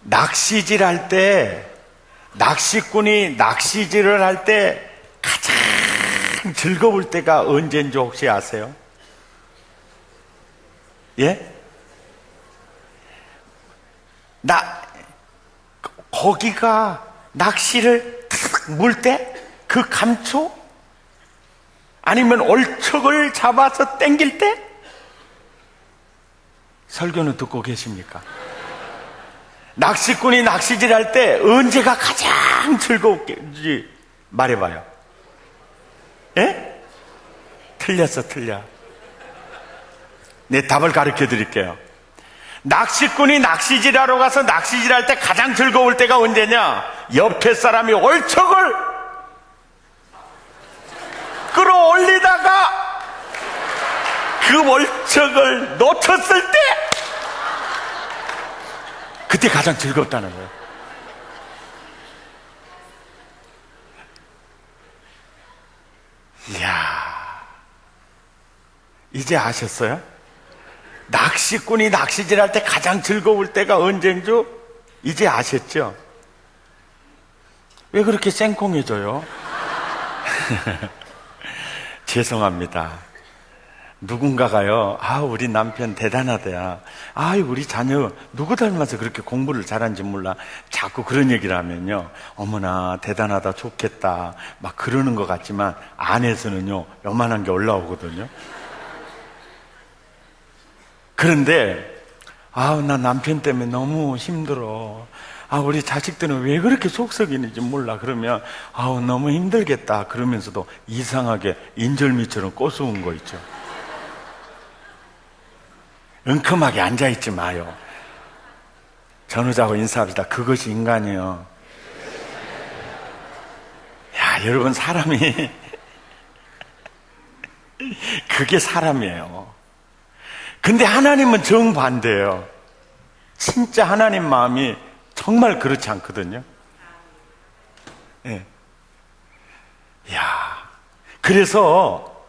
낚시질 할 때, 낚시꾼이 낚시질을 할 때 가장 즐거울 때가 언제인지 혹시 아세요? 예? 거기가 낚시를 물 때? 그 감초? 아니면 얼척을 잡아서 당길 때? 설교는 듣고 계십니까? 낚시꾼이 낚시질 할 때 언제가 가장 즐거운지 말해봐요. 예? 틀려. 네, 답을 가르쳐 드릴게요. 낚시꾼이 낚시질하러 가서 낚시질할 때 가장 즐거울 때가 언제냐? 옆에 사람이 얼척을 끌어올리다가 그 얼척을 놓쳤을 때 그때 가장 즐겁다는 거예요. 이야, 이제 아셨어요? 낚시꾼이 낚시질 할 때 가장 즐거울 때가 언제인 줄 이제 아셨죠? 왜 그렇게 생콩해져요? 죄송합니다. 누군가가요, 우리 남편 대단하대야. 우리 자녀 누구 닮아서 그렇게 공부를 잘하는지 몰라. 자꾸 그런 얘기를 하면요, 어머나 대단하다, 좋겠다 막 그러는 것 같지만 안에서는요 요만한 게 올라오거든요. 그런데 나 남편 때문에 너무 힘들어. 우리 자식들은 왜 그렇게 속 썩이는지 몰라. 그러면 너무 힘들겠다 그러면서도 이상하게 인절미처럼 꼬스운 거 있죠. 은큼하게 앉아있지 마요. 전우자고 인사합시다. 그것이 인간이에요. 야, 여러분, 사람이 그게 사람이에요. 근데 하나님은 정반대예요. 진짜 하나님 마음이 정말 그렇지 않거든요. 예. 야, 그래서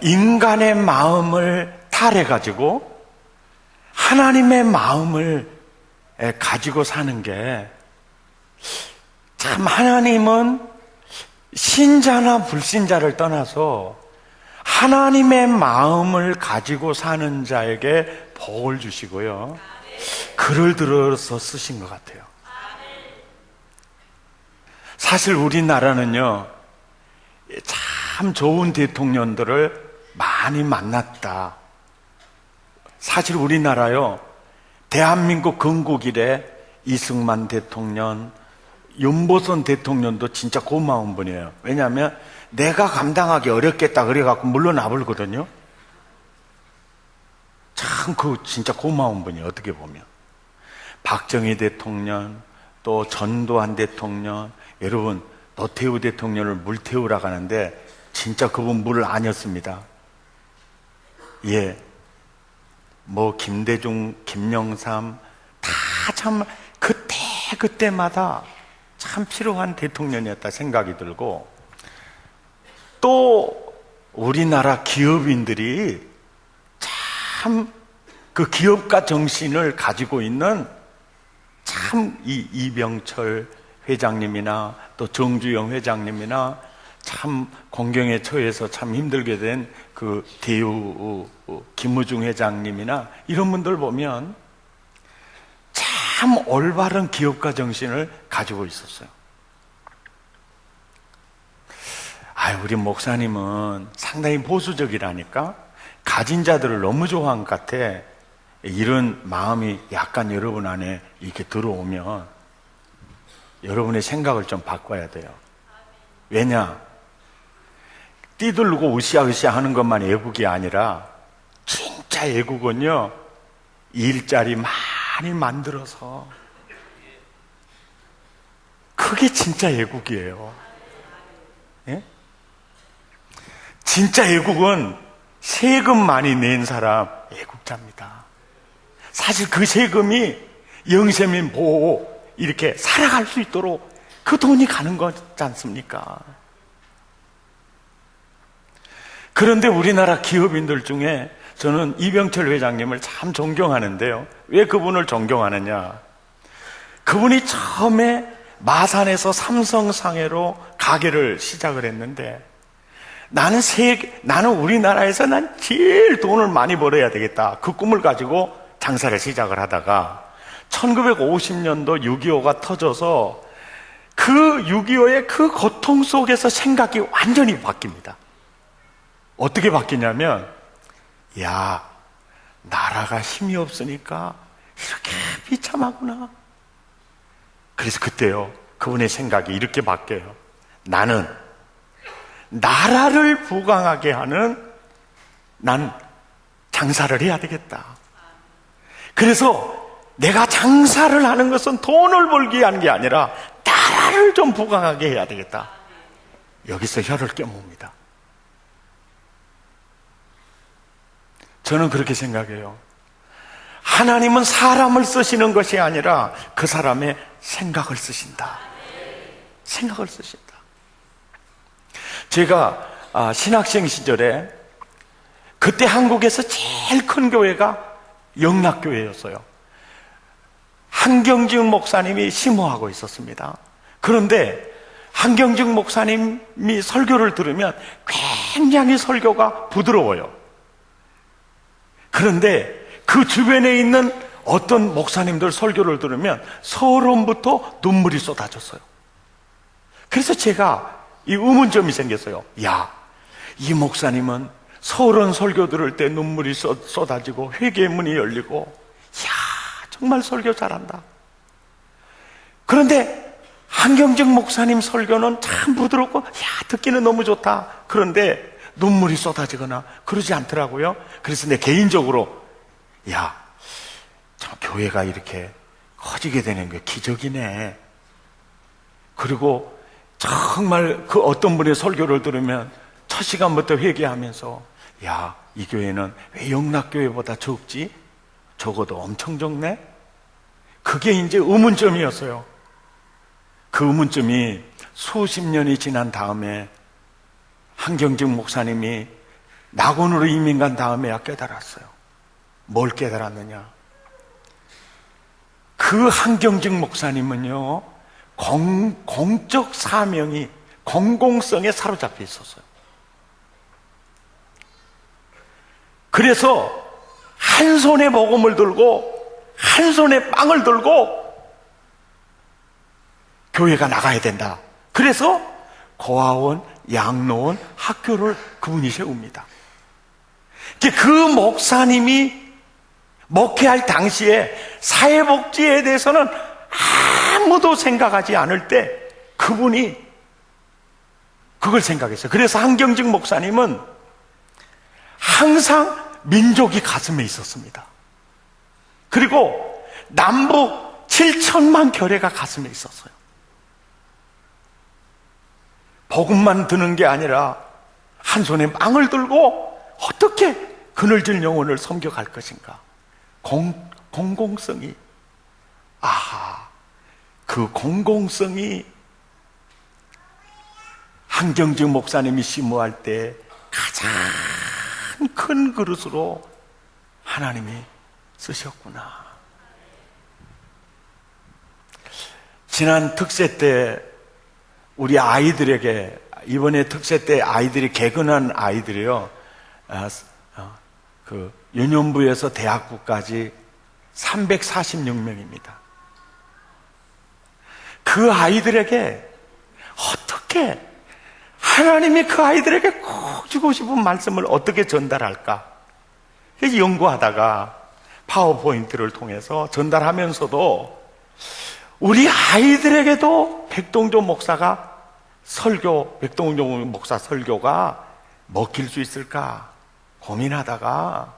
인간의 마음을 탈해가지고 하나님의 마음을 가지고 사는 게, 참, 하나님은 신자나 불신자를 떠나서 하나님의 마음을 가지고 사는 자에게 복을 주시고요, 글을 들어서 쓰신 것 같아요. 사실 우리나라는요, 참 좋은 대통령들을 많이 만났다. 사실 우리나라요, 대한민국 건국 이래 이승만 대통령, 윤보선 대통령도 진짜 고마운 분이에요. 왜냐하면 내가 감당하기 어렵겠다 그래갖고 물러나 버리거든요. 참 진짜 고마운 분이에요. 어떻게 보면 박정희 대통령, 또 전두환 대통령, 여러분 노태우 대통령을 물 태우라 가는데 진짜 그분 물을 아녔습니다. 예, 김대중, 김영삼 다 참 그때마다 참 필요한 대통령이었다 생각이 들고, 또 우리나라 기업인들이 참 그 기업가 정신을 가지고 있는 참 이병철 회장님이나 또 정주영 회장님이나 참 공경에 처해서 참 힘들게 된 그 대우 김우중 회장님이나 이런 분들 보면 참 올바른 기업가 정신을 가지고 있었어요. 우리 목사님은 상당히 보수적이라니까 가진 자들을 너무 좋아한 것 같아. 이런 마음이 약간 여러분 안에 이렇게 들어오면 여러분의 생각을 좀 바꿔야 돼요. 왜냐? 띠들고 으쌰으쌰 하는 것만 애국이 아니라 진짜 애국은요, 일자리 많이 만들어서, 그게 진짜 애국이에요. 예? 진짜 애국은 세금 많이 낸 사람 애국자입니다. 사실 그 세금이 영세민 보호 이렇게 살아갈 수 있도록 그 돈이 가는 거지 않습니까? 그런데 우리나라 기업인들 중에 저는 이병철 회장님을 참 존경하는데요. 왜 그분을 존경하느냐? 그분이 처음에 마산에서 삼성상해로 가게를 시작을 했는데 나는 우리나라에서 난 제일 돈을 많이 벌어야 되겠다. 그 꿈을 가지고 장사를 시작을 하다가 1950년도 6.25가 터져서 그 6.25의 그 고통 속에서 생각이 완전히 바뀝니다. 어떻게 바뀌냐면, 야, 나라가 힘이 없으니까 이렇게 비참하구나. 그래서 그때요, 그분의 생각이 이렇게 바뀌어요. 나는 나라를 부강하게 하는 난 장사를 해야 되겠다. 그래서 내가 장사를 하는 것은 돈을 벌기 위한 게 아니라 나라를 좀 부강하게 해야 되겠다. 여기서 혀를 깨뭅니다. 저는 그렇게 생각해요. 하나님은 사람을 쓰시는 것이 아니라 그 사람의 생각을 쓰신다. 생각을 쓰신다. 제가 신학생 시절에 그때 한국에서 제일 큰 교회가 영락교회였어요. 한경직 목사님이 심호하고 있었습니다. 그런데 한경직 목사님이 설교를 들으면 굉장히 설교가 부드러워요. 그런데 그 주변에 있는 어떤 목사님들 설교를 들으면 서론부터 눈물이 쏟아졌어요. 그래서 제가 이 의문점이 생겼어요. 야, 이 목사님은 서론 설교 들을 때 눈물이 쏟아지고 회개의 문이 열리고, 야, 정말 설교 잘한다. 그런데 한경직 목사님 설교는 참 부드럽고, 야, 듣기는 너무 좋다. 그런데 눈물이 쏟아지거나 그러지 않더라고요. 그래서 내 개인적으로, 야, 참 교회가 이렇게 커지게 되는 게 기적이네. 그리고 정말 그 어떤 분의 설교를 들으면 첫 시간부터 회개하면서, 야, 이 교회는 왜 영락교회보다 적지? 적어도 엄청 적네? 그게 이제 의문점이었어요. 그 의문점이 수십 년이 지난 다음에 한경직 목사님이 낙원으로 이민 간 다음에야 깨달았어요. 뭘 깨달았느냐? 그 한경직 목사님은요, 공적 사명이, 공공성에 사로잡혀 있었어요. 그래서 한 손에 복음을 들고 한 손에 빵을 들고 교회가 나가야 된다. 그래서 고아원, 양로원, 학교를 그분이 세웁니다. 그 목사님이 목회할 당시에 사회복지에 대해서는 아무도 생각하지 않을 때 그분이 그걸 생각했어요. 그래서 한경직 목사님은 항상 민족이 가슴에 있었습니다. 그리고 남북 7천만 교회가 가슴에 있었어요. 복음만 드는 게 아니라 한 손에 빵을 들고 어떻게 그늘질 영혼을 섬겨갈 것인가. 공공성이, 그 공공성이 한경직 목사님이 심호할 때 가장 큰 그릇으로 하나님이 쓰셨구나. 지난 특세 때 우리 아이들에게, 이번에 특세 때 아이들이 개근한 아이들이요, 그 유년부에서 대학부까지 346명입니다. 그 아이들에게 어떻게 하나님이 그 아이들에게 꼭 주고 싶은 말씀을 어떻게 전달할까? 그래서 연구하다가 파워포인트를 통해서 전달하면서도 우리 아이들에게도 백동조 목사 설교가 먹힐 수 있을까 고민하다가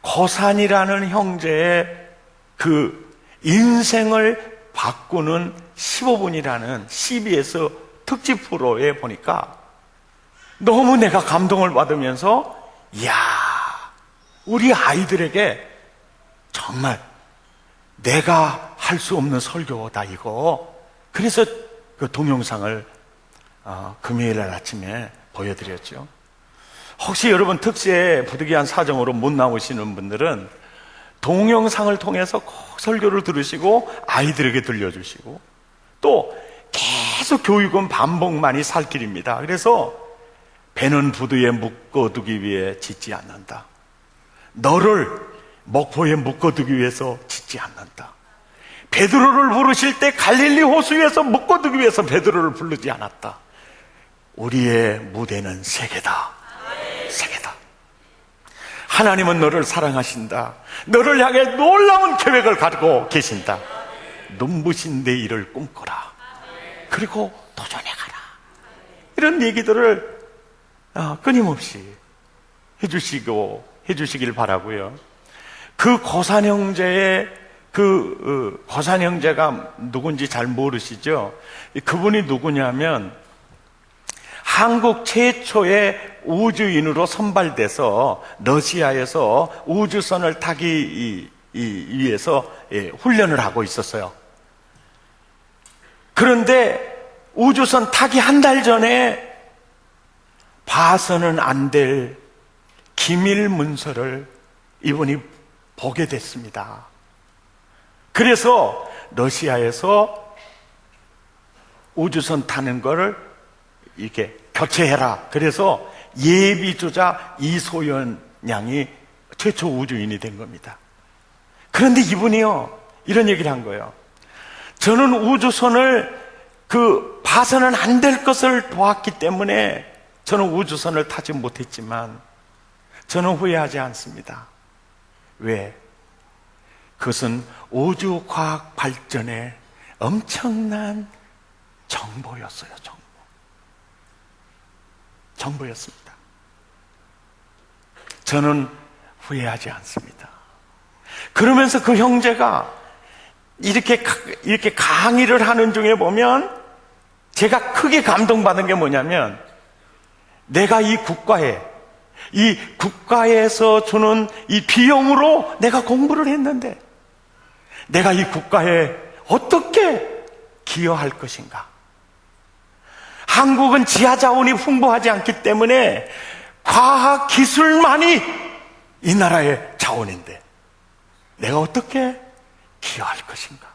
고산이라는 형제의 그 인생을 바꾸는 15분이라는 CBS 특집 프로에 보니까 너무 내가 감동을 받으면서, 이야, 우리 아이들에게 정말 내가 할 수 없는 설교다 이거. 그래서 그 동영상을 금요일 날 아침에 보여드렸죠. 혹시 여러분 특수의 부득이한 사정으로 못 나오시는 분들은 동영상을 통해서 꼭 설교를 들으시고 아이들에게 들려주시고 또 계속 교육은 반복만이 살 길입니다. 그래서 배는 부두에 묶어두기 위해 짖지 않는다. 너를 목포에 묶어두기 위해서 짖지 않는다. 베드로를 부르실 때 갈릴리 호수 위에서 묶어두기 위해서 베드로를 부르지 않았다. 우리의 무대는 세계다. 세계다. 하나님은 너를 사랑하신다. 너를 향해 놀라운 계획을 가지고 계신다. 눈부신 내일을 꿈꿔라. 그리고 도전해가라. 이런 얘기들을 끊임없이 해주시길 바라고요. 그 고산 형제의 고산 형제가 누군지 잘 모르시죠? 그분이 누구냐면 한국 최초의 우주인으로 선발돼서 러시아에서 우주선을 타기 위해서 훈련을 하고 있었어요. 그런데 우주선 타기 한 달 전에 봐서는 안 될 기밀 문서를 이분이 보게 됐습니다. 그래서 러시아에서 우주선 타는 거를 이렇게 교체해라. 그래서 예비조자 이소연 양이 최초 우주인이 된 겁니다. 그런데 이분이요, 이런 얘기를 한 거예요. 저는 우주선을 봐서는 안 될 것을 보았기 때문에 저는 우주선을 타지 못했지만 저는 후회하지 않습니다. 왜? 그것은 우주과학 발전의 엄청난 정보였어요. 정보였습니다. 저는 후회하지 않습니다. 그러면서 그 형제가 이렇게 강의를 하는 중에 보면 제가 크게 감동받은 게 뭐냐면, 내가 이 국가에서 주는 이 비용으로 내가 공부를 했는데 내가 이 국가에 어떻게 기여할 것인가? 한국은 지하 자원이 풍부하지 않기 때문에 과학 기술만이 이 나라의 자원인데 내가 어떻게 기여할 것인가?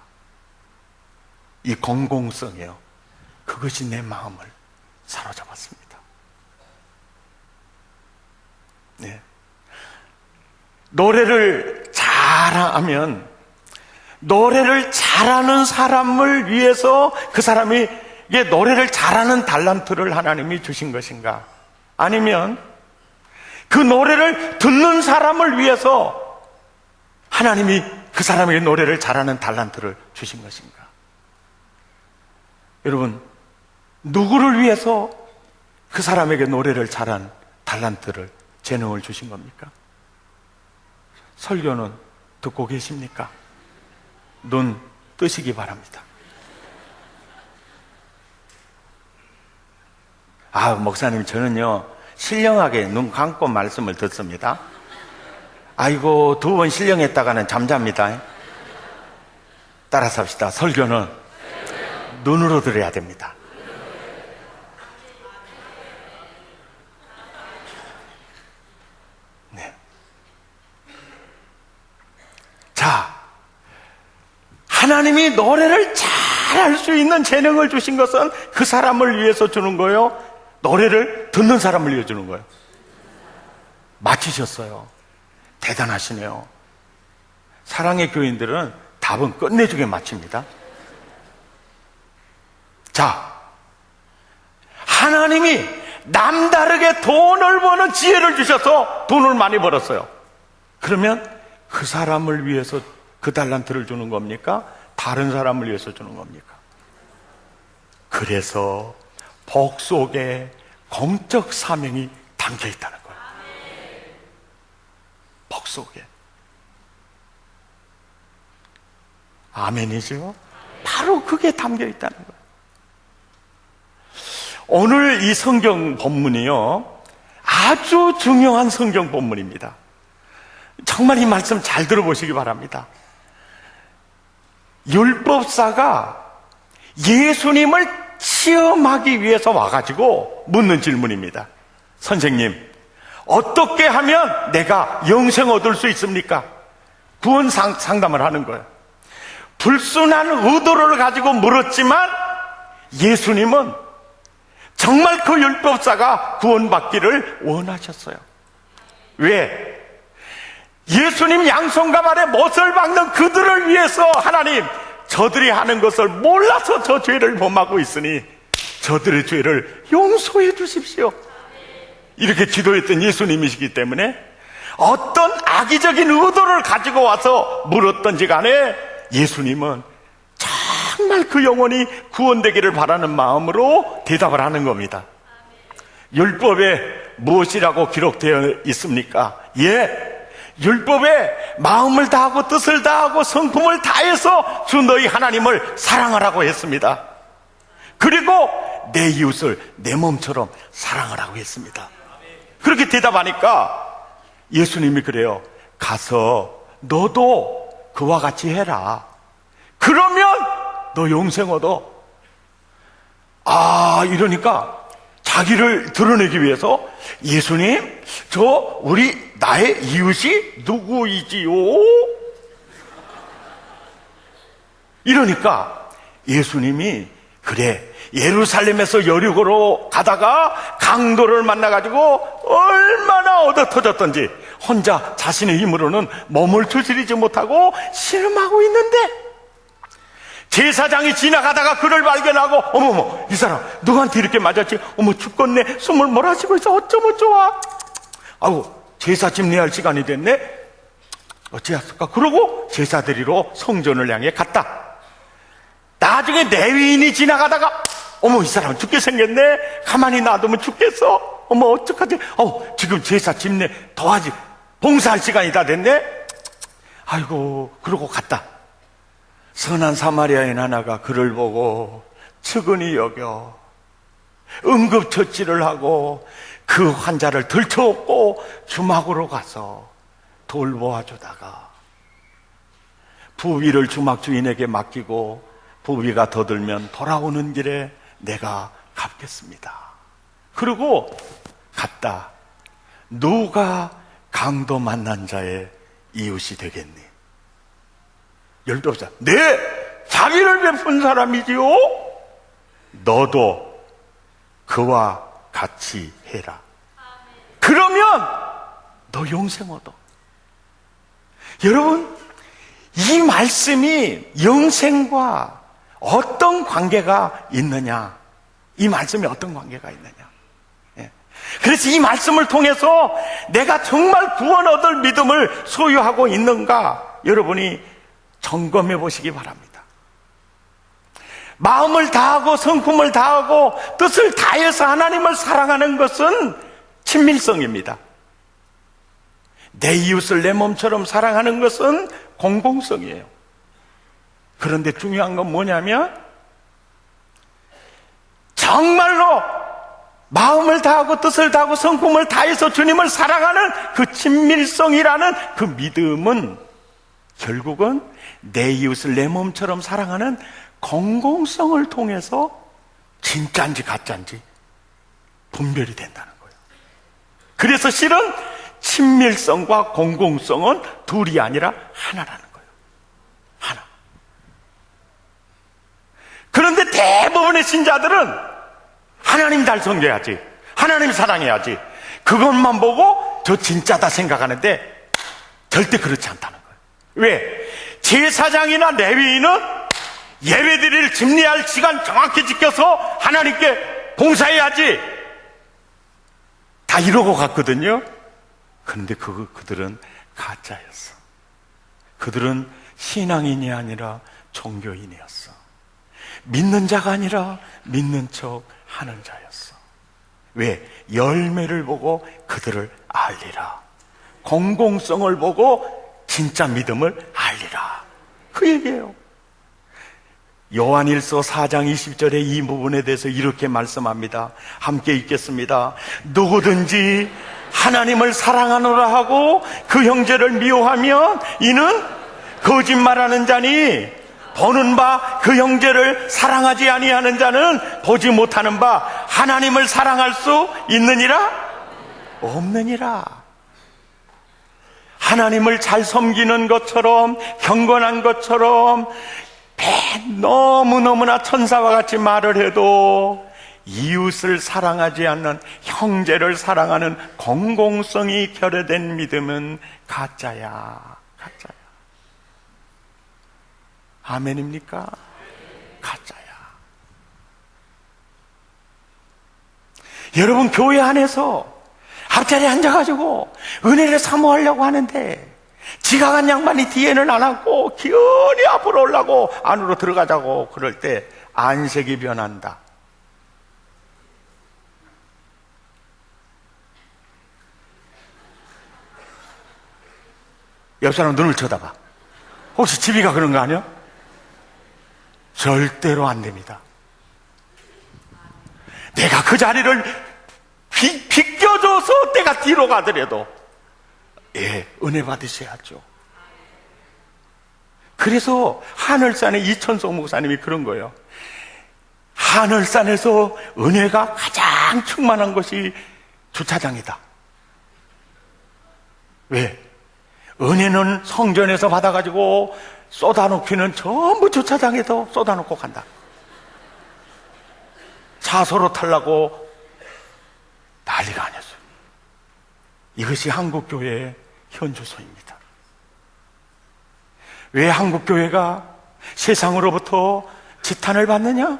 이 공공성이요, 그것이 내 마음을 사로잡았습니다. 네. 노래를 잘하면 노래를 잘하는 사람을 위해서 그 사람이 노래를 잘하는 달란트를 하나님이 주신 것인가? 아니면 그 노래를 듣는 사람을 위해서 하나님이 그 사람에게 노래를 잘하는 달란트를 주신 것인가? 여러분, 누구를 위해서 그 사람에게 노래를 잘한 달란트를, 재능을 주신 겁니까? 설교는 듣고 계십니까? 눈 뜨시기 바랍니다. 목사님, 저는요 신령하게 눈 감고 말씀을 듣습니다. 아이고, 2번 신령했다가는 잠잡니다. 따라서 합시다. 설교는 눈으로 들어야 됩니다. 네. 자, 하나님이 노래를 잘할 수 있는 재능을 주신 것은 그 사람을 위해서 주는 거예요? 노래를 듣는 사람을 위해 주는 거예요? 맞히셨어요. 대단하시네요. 사랑의 교인들은 답은 끝내주게 맞춥니다. 자, 하나님이 남다르게 돈을 버는 지혜를 주셔서 돈을 많이 벌었어요. 그러면 그 사람을 위해서 그 달란트를 주는 겁니까? 다른 사람을 위해서 주는 겁니까? 그래서 복 속에 공적 사명이 담겨 있다는 거예요. 복 속에. 아멘이죠? 바로 그게 담겨 있다는 거예요. 오늘 이 성경 본문이요, 아주 중요한 성경 본문입니다. 정말 이 말씀 잘 들어보시기 바랍니다. 율법사가 예수님을 시험하기 위해서 와가지고 묻는 질문입니다. 선생님, 어떻게 하면 내가 영생 얻을 수 있습니까? 구원 상담을 하는 거예요. 불순한 의도를 가지고 물었지만 예수님은 정말 그 율법사가 구원받기를 원하셨어요. 왜? 예수님 양손과 발에 못을 박는 그들을 위해서 하나님, 저들이 하는 것을 몰라서 저 죄를 범하고 있으니 저들의 죄를 용서해 주십시오. 이렇게 기도했던 예수님이시기 때문에 어떤 악의적인 의도를 가지고 와서 물었던지 간에 예수님은 정말 그 영혼이 구원되기를 바라는 마음으로 대답을 하는 겁니다. 율법에 무엇이라고 기록되어 있습니까? 율법에 마음을 다하고 뜻을 다하고 성품을 다해서 주 너희 하나님을 사랑하라고 했습니다. 그리고 내 이웃을 내 몸처럼 사랑하라고 했습니다. 그렇게 대답하니까 예수님이 그래요. 가서 너도 그와 같이 해라. 그러면 너 영생 얻어. 이러니까 자기를 드러내기 위해서 예수님, 나의 이웃이 누구이지요? 이러니까 예수님이 그래, 예루살렘에서 여리고로 가다가 강도를 만나가지고 얼마나 얻어 터졌던지 혼자 자신의 힘으로는 몸을 추스리지 못하고 신음하고 있는데 제사장이 지나가다가 그를 발견하고 어머머, 이 사람 누구한테 이렇게 맞았지? 어머, 죽겠네. 숨을 몰아쉬고 있어. 어쩌면 좋아. 제사 집례할 시간이 됐네. 어찌했을까? 그러고 제사 드리러 성전을 향해 갔다. 나중에 레위인이 지나가다가 어머, 이 사람 죽게 생겼네. 가만히 놔두면 죽겠어. 어머, 어떡하지? 지금 제사 집례 더하지. 봉사할 시간이 다 됐네. 그러고 갔다. 선한 사마리아인 하나가 그를 보고 측은히 여겨 응급처치를 하고 그 환자를 들쳐업고 주막으로 가서 돌보아주다가 부위를 주막 주인에게 맡기고 부위가 더 들면 돌아오는 길에 내가 갚겠습니다. 그리고 갔다. 누가 강도 만난 자의 이웃이 되겠니? 율법사, 자비를 베푼 사람이지요? 너도 그와 같이 해라. 그러면 너 영생 얻어. 여러분, 이 말씀이 영생과 어떤 관계가 있느냐? 이 말씀이 어떤 관계가 있느냐? 그래서 이 말씀을 통해서 내가 정말 구원 얻을 믿음을 소유하고 있는가? 여러분이 점검해 보시기 바랍니다. 마음을 다하고 성품을 다하고 뜻을 다해서 하나님을 사랑하는 것은 친밀성입니다. 내 이웃을 내 몸처럼 사랑하는 것은 공공성이에요. 그런데 중요한 건 뭐냐면 정말로 마음을 다하고 뜻을 다하고 성품을 다해서 주님을 사랑하는 그 친밀성이라는 그 믿음은 결국은 내 이웃을 내 몸처럼 사랑하는 공공성을 통해서 진짜인지 가짜인지 분별이 된다는 거예요. 그래서 실은 친밀성과 공공성은 둘이 아니라 하나라는 거예요. 하나. 그런데 대부분의 신자들은 하나님 잘 섬겨야지, 하나님 사랑해야지, 그것만 보고 저 진짜다 생각하는데 절대 그렇지 않다는 거예요. 왜? 제사장이나 레위인은 예배드릴 집례할 시간 정확히 지켜서 하나님께 봉사해야지 다 이러고 갔거든요. 그런데 그들은 가짜였어. 그들은 신앙인이 아니라 종교인이었어. 믿는 자가 아니라 믿는 척 하는 자였어. 왜? 열매를 보고 그들을 알리라. 공공성을 보고 진짜 믿음을 알리라. 그 얘기예요. 요한일서 4장 20절에 이 부분에 대해서 이렇게 말씀합니다. 함께 읽겠습니다. 누구든지 하나님을 사랑하노라 하고 그 형제를 미워하면 이는 거짓말하는 자니 보는 바 그 형제를 사랑하지 아니하는 자는 보지 못하는 바 하나님을 사랑할 수 있느니라. 없느니라. 하나님을 잘 섬기는 것처럼, 경건한 것처럼 너무너무나 천사와 같이 말을 해도 이웃을 사랑하지 않는, 형제를 사랑하는 공공성이 결여된 믿음은 가짜야. 가짜야. 아멘입니까? 가짜야. 여러분, 교회 안에서 앞자리에 앉아가지고 은혜를 사모하려고 하는데 지각한 양반이 뒤에는 안 앉고 기어이 앞으로 오려고 안으로 들어가자고 그럴 때 안색이 변한다. 옆 사람 눈을 쳐다봐. 혹시 집이가 그런 거 아니야? 절대로 안 됩니다. 내가 그 자리를 비껴줘서 내가 뒤로 가더라도 은혜 받으셔야죠. 그래서 하늘산의 이천석 목사님이 그런 거예요. 하늘산에서 은혜가 가장 충만한 것이 주차장이다. 왜? 은혜는 성전에서 받아가지고 쏟아놓기는 전부 주차장에서 쏟아놓고 간다. 차소로 타려고 난리가 아니었어요. 이것이 한국교회의 현주소입니다. 왜 한국교회가 세상으로부터 지탄을 받느냐?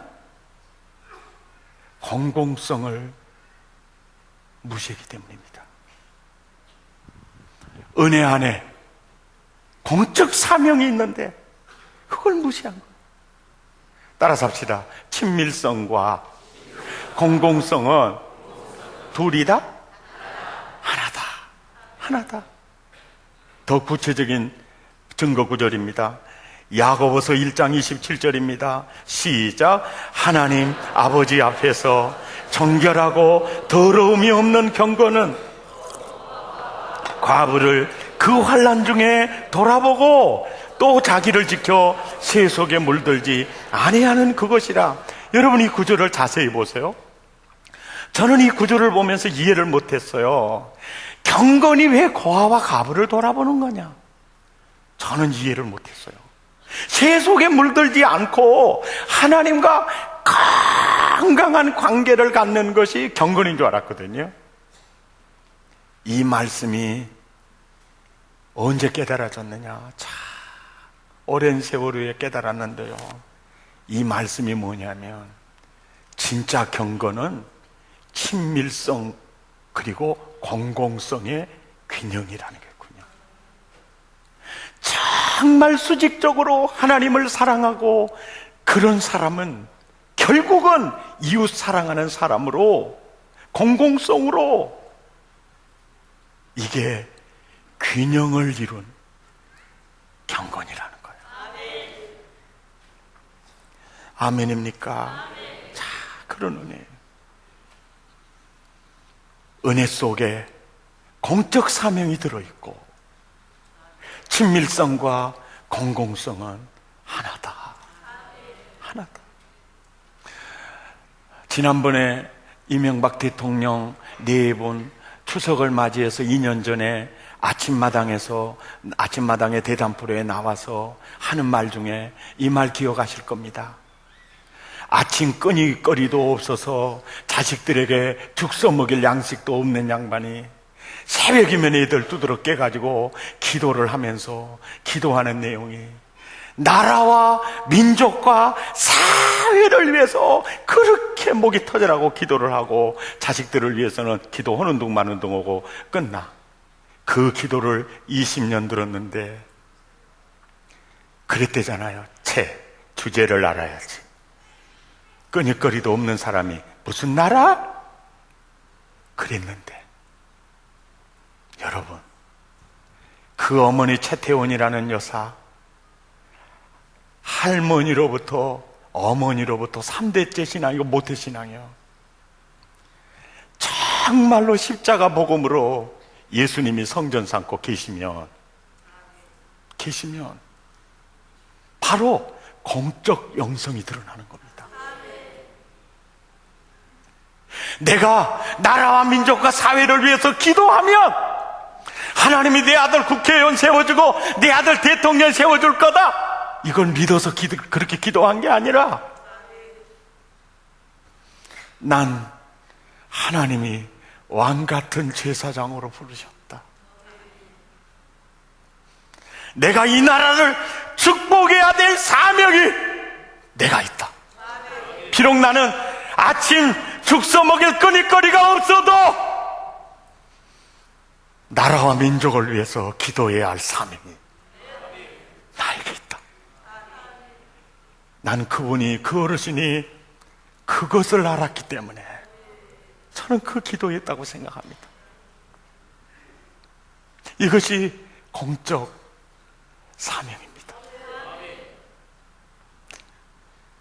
공공성을 무시했기 때문입니다. 은혜 안에 공적 사명이 있는데 그걸 무시한 거예요. 따라서 합시다. 친밀성과 공공성은 둘이 다 하나다. 하나다. 더 구체적인 증거 구절입니다. 야고보서 1장 27절입니다. 시작. 하나님 아버지 앞에서 정결하고 더러움이 없는 경건은 과부를 그 환난 중에 돌아보고 또 자기를 지켜 새 속에 물들지 아니하는 그것이라. 여러분, 이 구절을 자세히 보세요. 저는 이 구절을 보면서 이해를 못했어요. 경건이 왜 고아와 과부를 돌아보는 거냐? 저는 이해를 못했어요. 새 속에 물들지 않고 하나님과 건강한 관계를 갖는 것이 경건인 줄 알았거든요. 이 말씀이 언제 깨달아졌느냐? 참 오랜 세월 후에 깨달았는데요. 이 말씀이 뭐냐면 진짜 경건은 친밀성 그리고 공공성의 균형이라는 거군요. 정말 수직적으로 하나님을 사랑하고 그런 사람은 결국은 이웃 사랑하는 사람으로, 공공성으로 이게 균형을 이룬 경건이라는 거예요. 아멘입니까? 자, 그런 은혜. 은혜 속에 공적 사명이 들어있고 친밀성과 공공성은 하나다. 하나다. 지난번에 이명박 대통령 4분 추석을 맞이해서 2년 전에 아침마당의 대담 프로에 나와서 하는 말 중에 이 말 기억하실 겁니다. 아침 끄니거리도 없어서 자식들에게 죽 써먹일 양식도 없는 양반이 새벽이면 애들 두드러 깨가지고 기도를 하면서 기도하는 내용이 나라와 민족과 사회를 위해서 그렇게 목이 터져라고 기도를 하고 자식들을 위해서는 기도하는 둥 마는 둥 하고 끝나. 그 기도를 20년 들었는데 그랬대잖아요. 주제를 알아야지. 끄니거리도 없는 사람이 무슨 나라? 그랬는데 여러분, 그 어머니 최태원이라는 여사, 할머니로부터 어머니로부터 3대째 신앙이고 모태신앙이요. 정말로 십자가 복음으로 예수님이 성전 삼고 계시면 바로 공적 영성이 드러나는 겁니다. 내가 나라와 민족과 사회를 위해서 기도하면 하나님이 내 아들 국회의원 세워주고 내 아들 대통령 세워줄 거다, 이걸 믿어서 그렇게 기도한 게 아니라, 난 하나님이 왕같은 제사장으로 부르셨다. 내가 이 나라를 축복해야 될 사명이 내가 있다. 비록 나는 아침 죽 써먹일 거니거리가 없어도 나라와 민족을 위해서 기도해야 할 사명이 나에게 있다. 난 그분이, 그 어르신이 그것을 알았기 때문에 저는 그 기도했다고 생각합니다. 이것이 공적 사명입니다.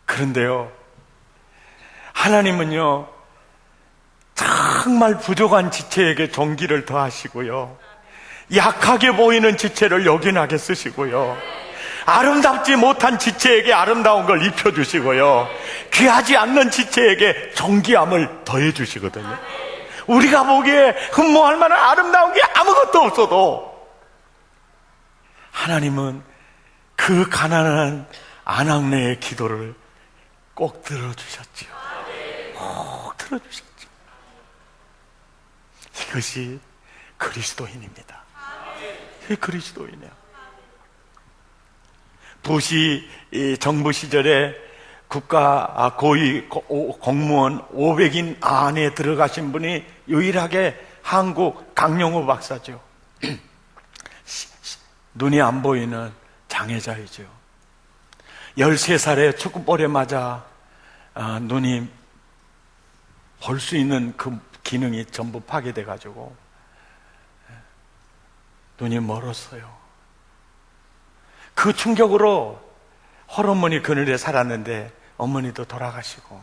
그런데요, 하나님은요, 정말 부족한 지체에게 종기를 더하시고요, 약하게 보이는 지체를 요긴하게 쓰시고요, 아름답지 못한 지체에게 아름다운 걸 입혀주시고요, 귀하지 않는 지체에게 존귀함을 더해주시거든요. 우리가 보기에 흠모할 만한 아름다운 게 아무것도 없어도 하나님은 그 가난한 아낙네의 기도를 꼭 들어주셨지요. 꼭 들어주셨죠. 이것이 그리스도인입니다. 이 그리스도인이에요. 부시 정부 시절에 국가 고위 공무원 500인 안에 들어가신 분이 유일하게 한국 강용호 박사죠. 눈이 안 보이는 장애자이죠. 13살에 축구볼에 맞아 눈이 볼 수 있는 그 기능이 전부 파괴돼 가지고 눈이 멀었어요. 그 충격으로 홀어머니 그늘에 살았는데 어머니도 돌아가시고,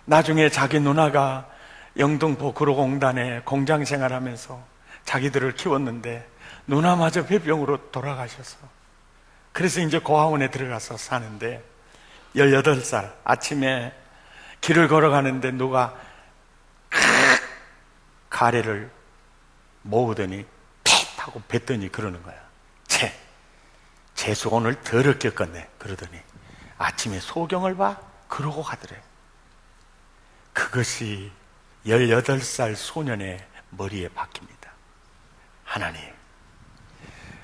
나중에 자기 누나가 영등포 구로공단에 공장 생활하면서 자기들을 키웠는데 누나마저 폐병으로 돌아가셔서, 그래서 이제 고아원에 들어가서 사는데 18살 아침에 길을 걸어가는데 누가 가래를 모으더니 핏 하고 뱉더니 그러는 거야. 재수 오늘 더럽게 껐네. 그러더니 아침에 소경을 봐? 그러고 가더래. 그것이 18살 소년의 머리에 박힙니다. 하나님,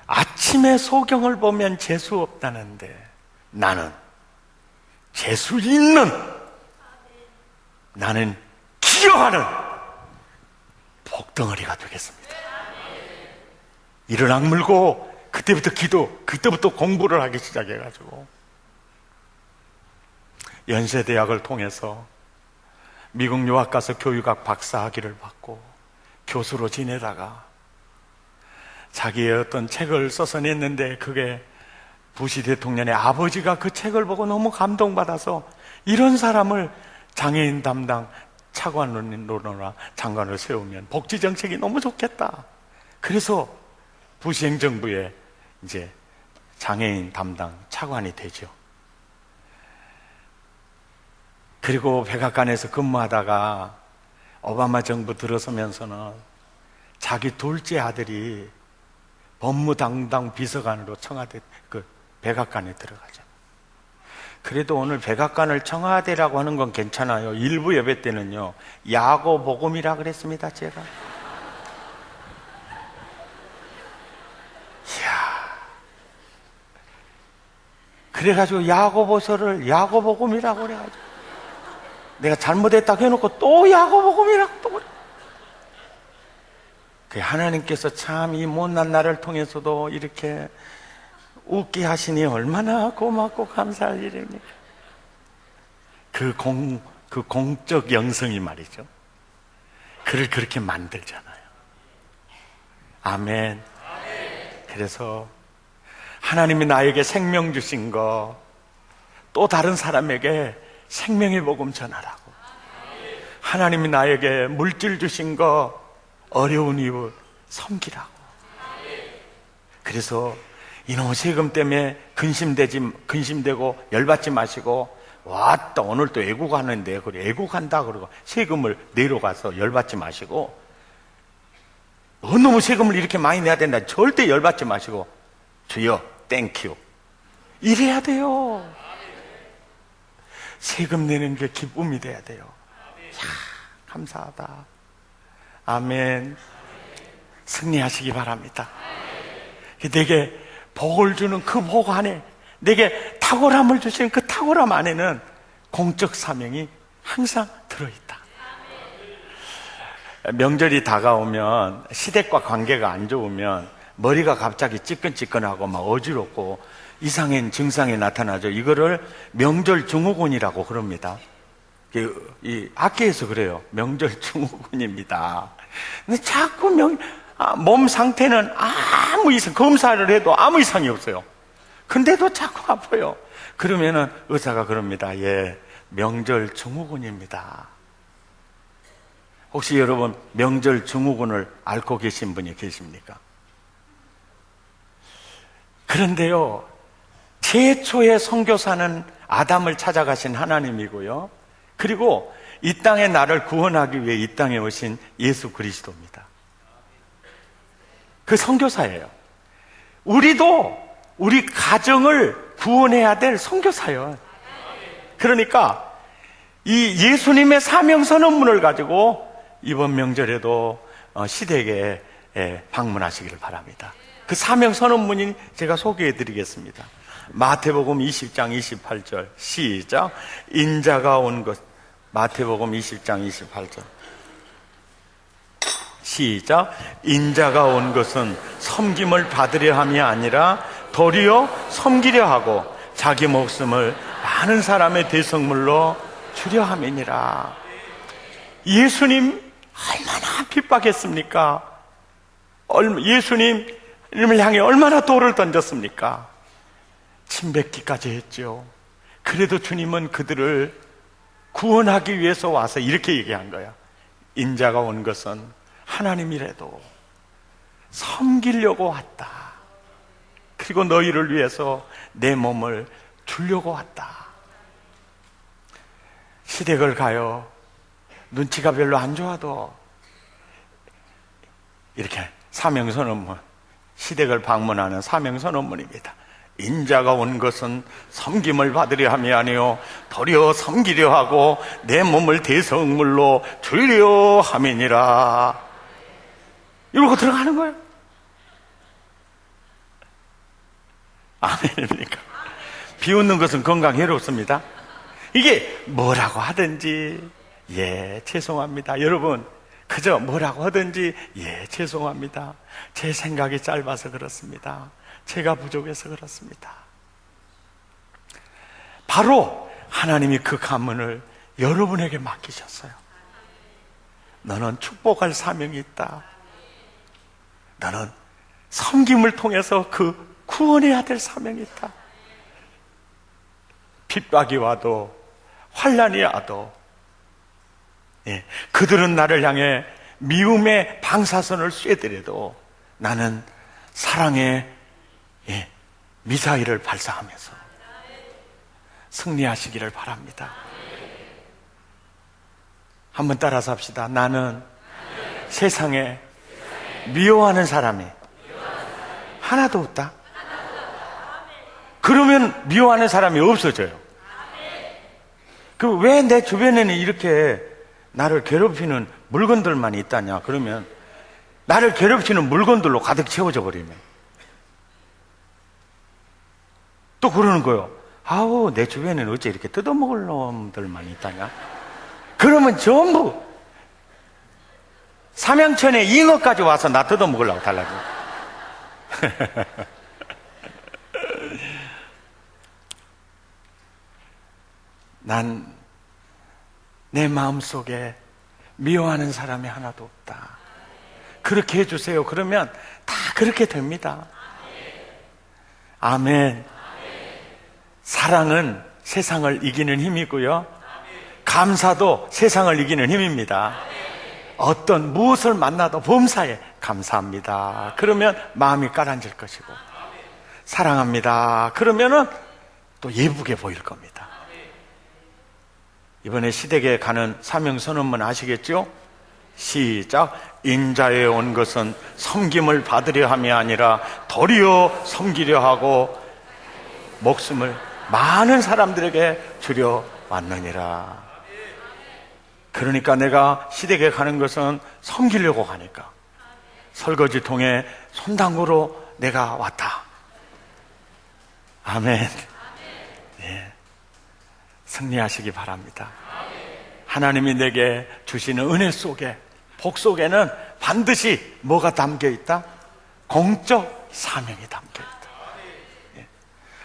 아침에 소경을 보면 재수 없다는데 나는 재수 있는, 나는 기여하는 복덩어리가 되겠습니다. 이를 악물고 그때부터 공부를 하기 시작해가지고 연세대학을 통해서 미국 유학 가서 교육학 박사학위를 받고 교수로 지내다가 자기의 어떤 책을 써서 냈는데, 그게 부시 대통령의 아버지가 그 책을 보고 너무 감동받아서 이런 사람을 장애인 담당 차관으로나 장관을 세우면 복지정책이 너무 좋겠다. 그래서 부시 행정부에 이제 장애인 담당 차관이 되죠. 그리고 백악관에서 근무하다가 오바마 정부 들어서면서는 자기 둘째 아들이 법무담당 비서관으로 청와대 백악관에 들어가죠. 그래도 오늘 백악관을 청와대라고 하는 건 괜찮아요. 일부 예배 때는요, 야고복음이라 그랬습니다, 제가. 그래가지고 야고보서를 야고복음이라고 그래가지고 내가 잘못했다고 해놓고 또 야고복음이라고 또 그래. 하나님께서 참 이 못난 나를 통해서도 이렇게 웃게 하시니 얼마나 고맙고 감사할 일입니까? 그 공적 영성이 말이죠, 그를 그렇게 만들잖아요. 아멘. 그래서 하나님이 나에게 생명 주신 거 또 다른 사람에게 생명의 복음 전하라고, 하나님이 나에게 물질 주신 거 어려운 이웃 섬기라고. 그래서 이놈의 세금 때문에 근심되고 열받지 마시고 왔다, 오늘 또 애국하는데, 그래, 애국한다, 그러고 세금을 내러 가서 열받지 마시고, 너무 세금을 이렇게 많이 내야 된다. 절대 열받지 마시고, 주여, 땡큐. 이래야 돼요. 세금 내는 게 기쁨이 돼야 돼요. 야, 감사하다. 아멘. 승리하시기 바랍니다. 내게 복을 주는 그 복 안에, 내게 탁월함을 주시는 그 탁월함 안에는 공적 사명이 항상 들어있다. 명절이 다가오면, 시댁과 관계가 안 좋으면 머리가 갑자기 찌끈찌끈하고 막 어지럽고 이상한 증상이 나타나죠. 이거를 명절 증후군이라고 그럽니다. 이 학계에서 그래요. 명절 증후군입니다. 근데 자꾸 몸 상태는 아무 이상, 검사를 해도 아무 이상이 없어요. 근데도 자꾸 아파요. 그러면은 의사가 그럽니다. 예, 명절 증후군입니다. 혹시 여러분 명절 증후군을 앓고 계신 분이 계십니까? 그런데요, 최초의 선교사는 아담을 찾아가신 하나님이고요, 그리고 이 땅에 나를 구원하기 위해 이 땅에 오신 예수 그리스도입니다. 그 선교사예요. 우리도 우리 가정을 구원해야 될 선교사예요. 그러니까 이 예수님의 사명 선언문을 가지고 이번 명절에도 시댁에 방문하시기를 바랍니다. 그 사명 선언문이 제가 소개해 드리겠습니다. 마태복음 20장 28절 시작. 인자가 온 것. 마태복음 20장 28절 시작. 인자가 온 것은 섬김을 받으려 함이 아니라 도리어 섬기려 하고 자기 목숨을 많은 사람의 대성물로 주려 함이니라. 예수님 얼마나 핍박했습니까? 예수님을 향해 얼마나 돌을 던졌습니까? 침뱉기까지 했죠. 그래도 주님은 그들을 구원하기 위해서 와서 이렇게 얘기한 거야. 인자가 온 것은 하나님이라도 섬기려고 왔다. 그리고 너희를 위해서 내 몸을 주려고 왔다. 시댁을 가요. 눈치가 별로 안 좋아도 이렇게 사명선언문, 시댁을 방문하는 사명선언문입니다. 인자가 온 것은 섬김을 받으려 함이 아니요 도리어 섬기려 하고 내 몸을 대성물로 주려 함이니라. 이러고 들어가는 거예요. 아멘입니까? 비웃는 것은 건강에 해롭습니다. 이게 뭐라고 하든지 예, 죄송합니다. 여러분, 그저 뭐라고 하든지 예, 죄송합니다. 제 생각이 짧아서 그렇습니다. 제가 부족해서 그렇습니다. 바로 하나님이 그 가문을 여러분에게 맡기셨어요. 너는 축복할 사명이 있다. 너는 섬김을 통해서 그 구원해야 될 사명이 있다. 핍박이 와도 환난이 와도 예, 그들은 나를 향해 미움의 방사선을 쏘더라도 나는 사랑의 예, 미사일을 발사하면서 승리하시기를 바랍니다. 한번 따라서 합시다. 나는 세상에 미워하는 사람이 하나도 없다. 그러면 미워하는 사람이 없어져요. 그 왜 내 주변에는 이렇게 나를 괴롭히는 물건들만 있다냐? 그러면 나를 괴롭히는 물건들로 가득 채워져 버리면 또 그러는 거예요. 아우, 내 주변에는 어째 이렇게 뜯어먹을 놈들만 있다냐? 그러면 전부 삼양천에 잉어까지 와서 나 뜯어먹으려고 달라고. 난 내 마음속에 미워하는 사람이 하나도 없다. 그렇게 해주세요. 그러면 다 그렇게 됩니다. 아멘. 사랑은 세상을 이기는 힘이고요, 감사도 세상을 이기는 힘입니다. 어떤 무엇을 만나도 범사에 감사합니다. 그러면 마음이 가라앉을 것이고, 사랑합니다. 그러면은 또 예쁘게 보일 겁니다. 이번에 시댁에 가는 사명선언문 아시겠죠? 시작. 인자에 온 것은 섬김을 받으려 함이 아니라 도리어 섬기려 하고 목숨을 많은 사람들에게 주려 왔느니라. 그러니까 내가 시댁에 가는 것은 섬기려고 가니까 설거지통에 손당구로 내가 왔다. 아멘. 예. 승리하시기 바랍니다. 하나님이 내게 주시는 은혜 속에, 복 속에는 반드시 뭐가 담겨 있다? 공적 사명이 담겨 있다. 예.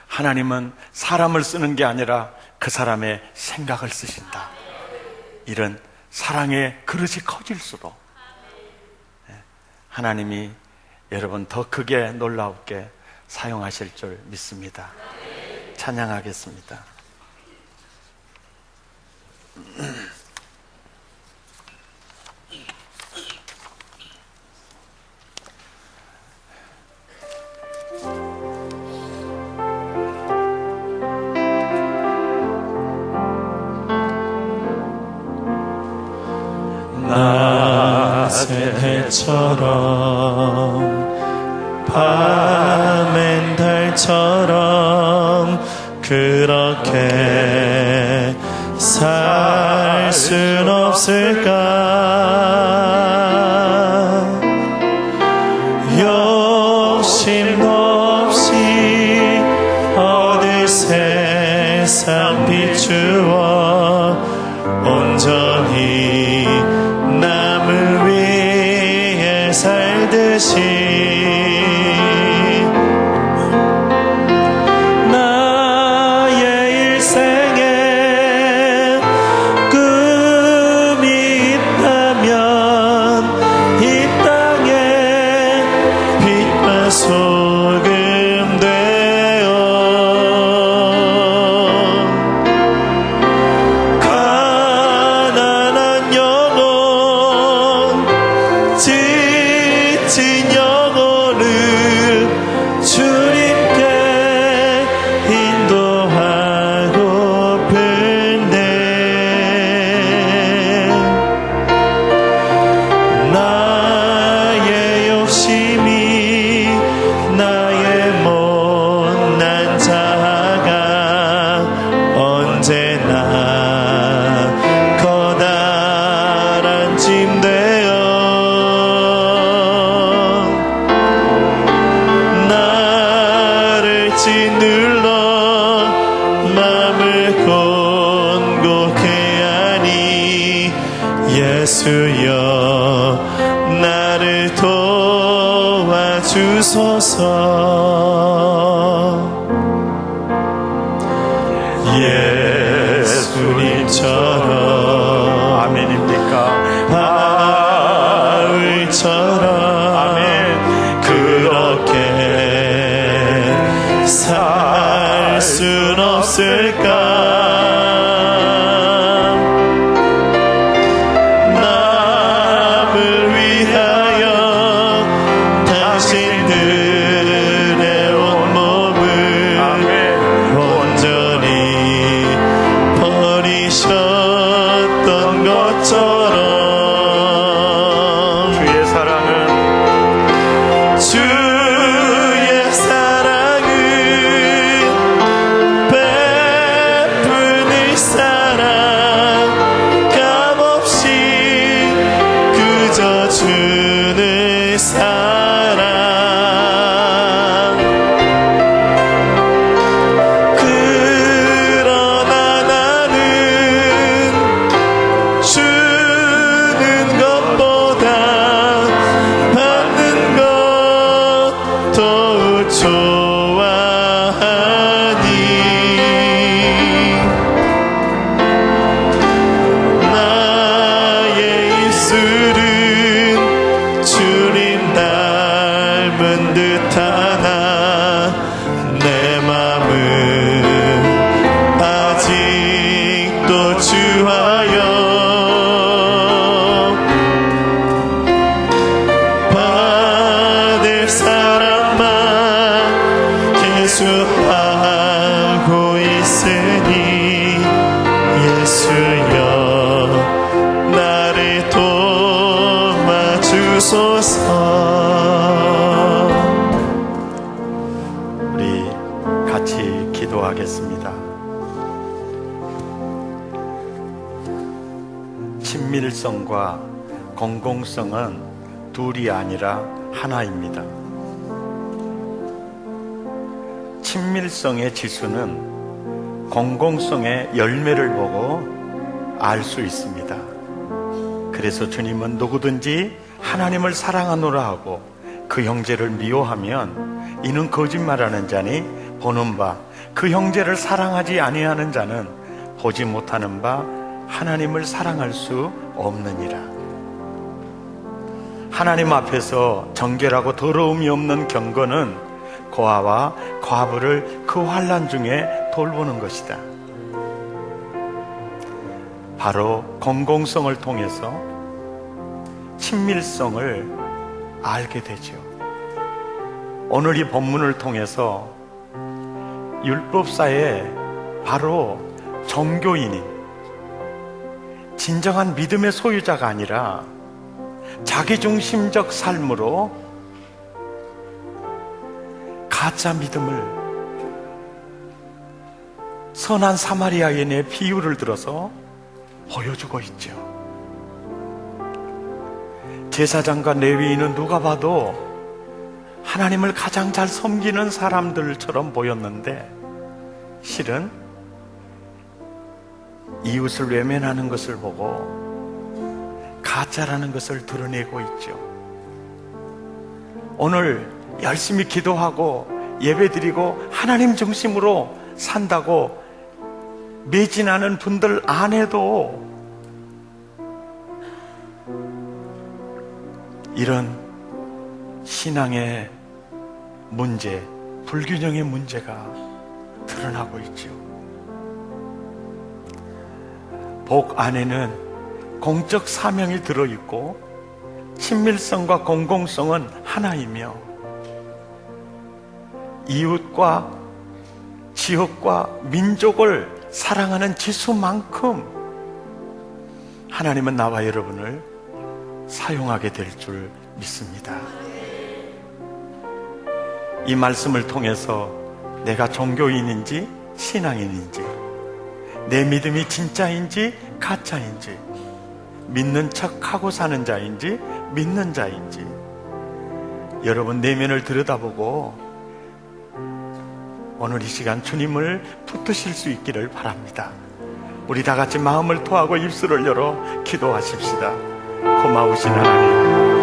하나님은 사람을 쓰는 게 아니라 그 사람의 생각을 쓰신다. 이런 사랑의 그릇이 커질수록 하나님이 여러분 더 크게 놀라우게 사용하실 줄 믿습니다. 찬양하겠습니다. 낮의 해처럼 밤엔 달처럼 그렇게 살 순 없을까? 욕심도 없이 얻을 세상 비추어 온전히 남을 위해 살듯이 나의 일생에 꿈이 있다면 이 땅에 빛과 소금 되어 가난한 영혼 지친 영혼을 주님께 인도하고픈데 나의 욕심이 나의 못난 자아가 언제나 커다란 짐 되어 나를 짓눌러 맘을 곤곡해 하니 예수여 나를 도와주소서. 예수님처럼 아멘입니까? 바울처럼 아멘. 그렇게 살 순 없을까? 남을 위하여 당신들의 온몸을 온전히 버리셨던 것처럼 주의 사랑은 주의 사랑은 기도하겠습니다. 친밀성과 공공성은 둘이 아니라 하나입니다. 친밀성의 지수는 공공성의 열매를 보고 알 수 있습니다. 그래서 주님은 누구든지 하나님을 사랑하노라 하고 그 형제를 미워하면 이는 거짓말하는 자니 보는 바 그 형제를 사랑하지 아니하는 자는 보지 못하는 바 하나님을 사랑할 수 없느니라. 하나님 앞에서 정결하고 더러움이 없는 경건은 고아와 과부를 그 환난 중에 돌보는 것이다. 바로 공공성을 통해서 친밀성을 알게 되죠. 오늘 이 본문을 통해서 율법사에 바로 종교인이 진정한 믿음의 소유자가 아니라 자기중심적 삶으로 가짜 믿음을 선한 사마리아인의 비유를 들어서 보여주고 있죠. 제사장과 레위인은 누가 봐도 하나님을 가장 잘 섬기는 사람들처럼 보였는데 실은 이웃을 외면하는 것을 보고 가짜라는 것을 드러내고 있죠. 오늘 열심히 기도하고 예배드리고 하나님 중심으로 산다고 매진하는 분들 안에도 이런 신앙의 문제, 불균형의 문제가 드러나고 있죠. 복 안에는 공적 사명이 들어있고 친밀성과 공공성은 하나이며 이웃과 지역과 민족을 사랑하는 지수만큼 하나님은 나와 여러분을 사용하게 될 줄 믿습니다. 이 말씀을 통해서 내가 종교인인지 신앙인인지, 내 믿음이 진짜인지 가짜인지, 믿는 척하고 사는 자인지 믿는 자인지 여러분 내면을 들여다보고 오늘 이 시간 주님을 붙드실 수 있기를 바랍니다. 우리 다 같이 마음을 토하고 입술을 열어 기도하십시다. 고마우신 하나님,